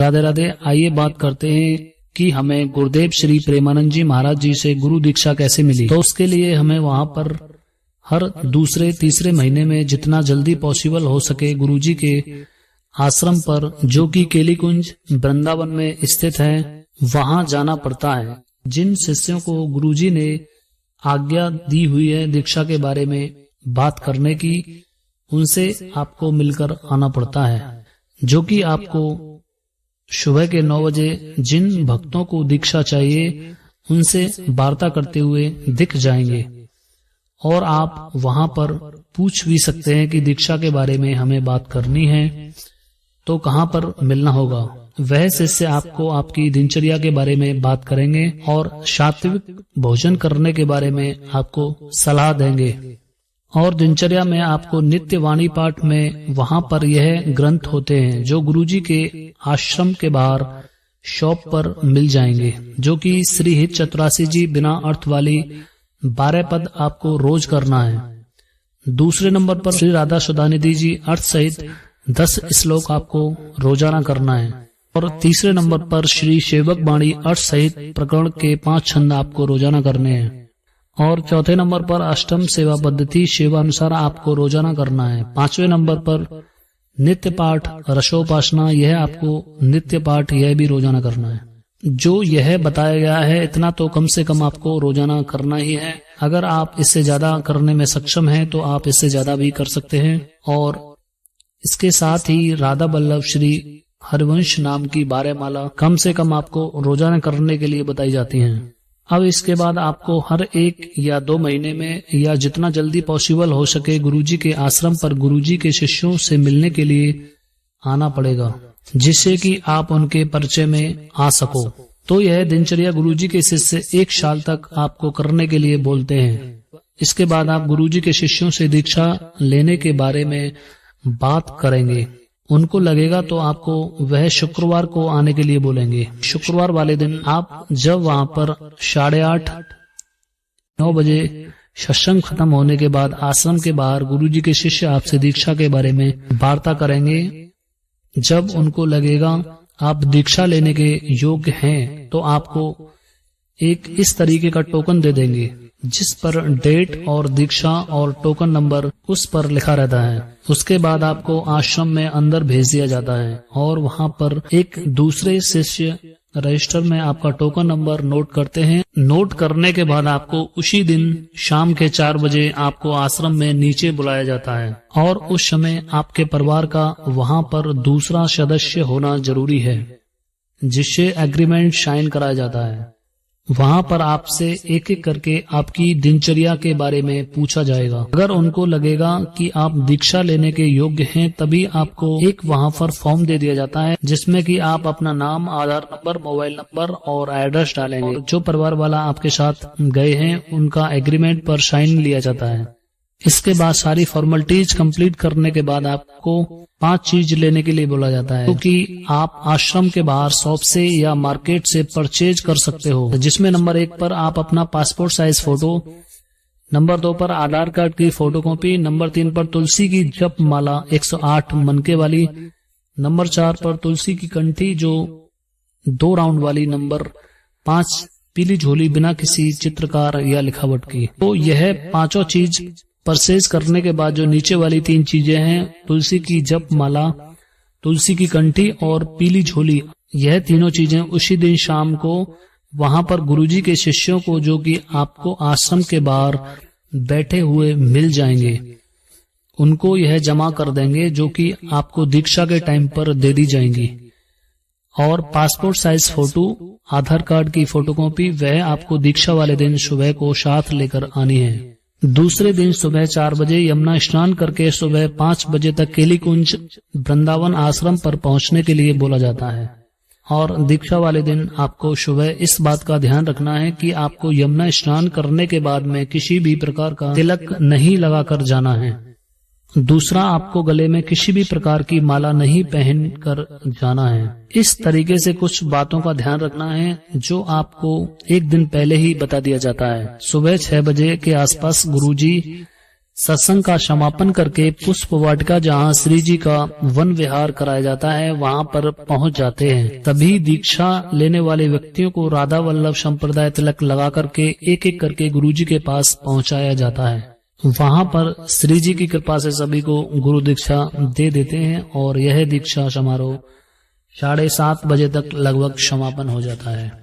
राधे राधे। आइए बात करते हैं कि हमें गुरुदेव श्री प्रेमानंद जी महाराज जी से गुरु दीक्षा कैसे मिली। तो उसके लिए हमें वहां पर हर दूसरे तीसरे महीने में जितना जल्दी पॉसिबल हो सके गुरुजी के आश्रम पर, जो कि केलीकुंज वृंदावन में स्थित है, वहां जाना पड़ता है। जिन शिष्यों को गुरुजी ने आज्ञा दी हुई है दीक्षा के बारे में बात करने की, उनसे आपको मिलकर आना पड़ता है, जो कि आपको सुबह के 9 बजे जिन भक्तों को दीक्षा चाहिए उनसे वार्ता करते हुए दिख जाएंगे। और आप वहां पर पूछ भी सकते हैं कि दीक्षा के बारे में हमें बात करनी है तो कहां पर मिलना होगा। वह शिष्य आपको आपकी दिनचर्या के बारे में बात करेंगे और सात्विक भोजन करने के बारे में आपको सलाह देंगे। और दिनचर्या में आपको नित्य वाणी पाठ में वहां पर यह ग्रंथ होते हैं जो गुरुजी के आश्रम के बाहर शॉप पर मिल जाएंगे, जो कि श्री हित चतुरासी जी बिना अर्थ वाली 12 पद आपको रोज करना है। दूसरे नंबर पर श्री राधा सुधानिधि जी अर्थ सहित 10 श्लोक आपको रोजाना करना है। और तीसरे नंबर पर श्री सेवक वाणी अर्थ सहित प्रकरण के 5 छंद आपको रोजाना करने हैं। और चौथे नंबर पर अष्टम सेवा पद्धति सेवा अनुसार आपको रोजाना करना है। 5वें नंबर पर नित्य पाठ रसोपासना, यह आपको नित्य पाठ यह भी रोजाना करना है। जो यह बताया गया है इतना तो कम से कम आपको रोजाना करना ही है। अगर आप इससे ज्यादा करने में सक्षम हैं तो आप इससे ज्यादा भी कर सकते हैं। और इसके साथ ही राधा बल्लभ श्री हरिवंश नाम की 12 माला कम से कम आपको रोजाना करने के लिए बताई जाती हैं। अब इसके बाद आपको हर 1 या 2 महीने में या जितना जल्दी पॉसिबल हो सके गुरुजी के आश्रम पर गुरुजी के शिष्यों से मिलने के लिए आना पड़ेगा, जिससे कि आप उनके परिचय में आ सको। तो यह दिनचर्या गुरुजी के शिष्य 1 साल तक आपको करने के लिए बोलते हैं। इसके बाद आप गुरुजी के शिष्यों से दीक्षा लेने के बारे में बात करेंगे। उनको लगेगा तो आपको वह शुक्रवार को आने के लिए बोलेंगे। शुक्रवार वाले दिन आप जब वहां पर 8:30-9 बजे सत्संग खत्म होने के बाद आश्रम के बाहर गुरुजी के शिष्य आपसे दीक्षा के बारे में वार्ता करेंगे। जब उनको लगेगा आप दीक्षा लेने के योग्य हैं तो आपको एक इस तरीके का टोकन दे देंगे जिस पर डेट और दीक्षा और टोकन नंबर उस पर लिखा रहता है। उसके बाद आपको आश्रम में अंदर भेज दिया जाता है और वहां पर एक दूसरे शिष्य रजिस्टर में आपका टोकन नंबर नोट करते हैं। नोट करने के बाद आपको उसी दिन शाम के 4 बजे आपको आश्रम में नीचे बुलाया जाता है और उस समय आपके परिवार का वहां पर दूसरा सदस्य होना जरूरी है, जिससे एग्रीमेंट साइन कराया जाता है। वहां पर आपसे एक एक करके आपकी दिनचर्या के बारे में पूछा जाएगा। अगर उनको लगेगा कि आप दीक्षा लेने के योग्य हैं तभी आपको एक वहां पर फॉर्म दे दिया जाता है जिसमें कि आप अपना नाम, आधार नंबर, मोबाइल नंबर और एड्रेस डालेंगे। जो परिवार वाला आपके साथ गए हैं उनका एग्रीमेंट पर साइन लिया जाता है। इसके बाद सारी फॉर्मेलिटीज कंप्लीट करने के बाद आपको 5 चीज लेने के लिए बोला जाता है, क्योंकि आप आश्रम के बाहर शॉप से या मार्केट से परचेज कर सकते हो, जिसमें नंबर 1 पर आप अपना पासपोर्ट साइज फोटो, नंबर 2 पर आधार कार्ड की फोटोकॉपी, नंबर 3 पर तुलसी की जप माला 108 मनके वाली, नंबर 4 पर तुलसी की कंठी जो 2 राउंड वाली, नंबर 5 पीली झोली बिना किसी चित्रकार या लिखावट की। तो यह 5 चीज परचेज करने के बाद जो नीचे वाली 3 चीजें हैं, तुलसी की जप माला, तुलसी की कंठी और पीली झोली, यह तीनों चीजें उसी दिन शाम को वहां पर गुरुजी के शिष्यों को, जो कि आपको आश्रम के बाहर बैठे हुए मिल जाएंगे, उनको यह जमा कर देंगे, जो कि आपको दीक्षा के टाइम पर दे दी जाएंगी। और पासपोर्ट साइज फोटो, आधार कार्ड की फोटोकॉपी वह आपको दीक्षा वाले दिन सुबह को साथ लेकर आनी है। दूसरे दिन सुबह 4 बजे यमुना स्नान करके सुबह 5 बजे तक केलीकुंज वृंदावन आश्रम पर पहुंचने के लिए बोला जाता है। और दीक्षा वाले दिन आपको सुबह इस बात का ध्यान रखना है कि आपको यमुना स्नान करने के बाद में किसी भी प्रकार का तिलक नहीं लगाकर जाना है। दूसरा, आपको गले में किसी भी प्रकार की माला नहीं पहन कर जाना है। इस तरीके से कुछ बातों का ध्यान रखना है जो आपको एक दिन पहले ही बता दिया जाता है। सुबह 6 बजे के आसपास गुरुजी सत्संग का समापन करके पुष्प वाटिका जहाँ श्री जी का वन विहार कराया जाता है वहाँ पर पहुँच जाते हैं। तभी दीक्षा लेने वाले व्यक्तियों को राधा वल्लभ संप्रदाय तिलक लगा करके एक एक करके गुरु जी के पास पहुँचाया जाता है। वहाँ पर श्री जी की कृपा से सभी को गुरु दीक्षा दे देते हैं और यह दीक्षा समारोह 7:30 बजे तक लगभग समापन हो जाता है।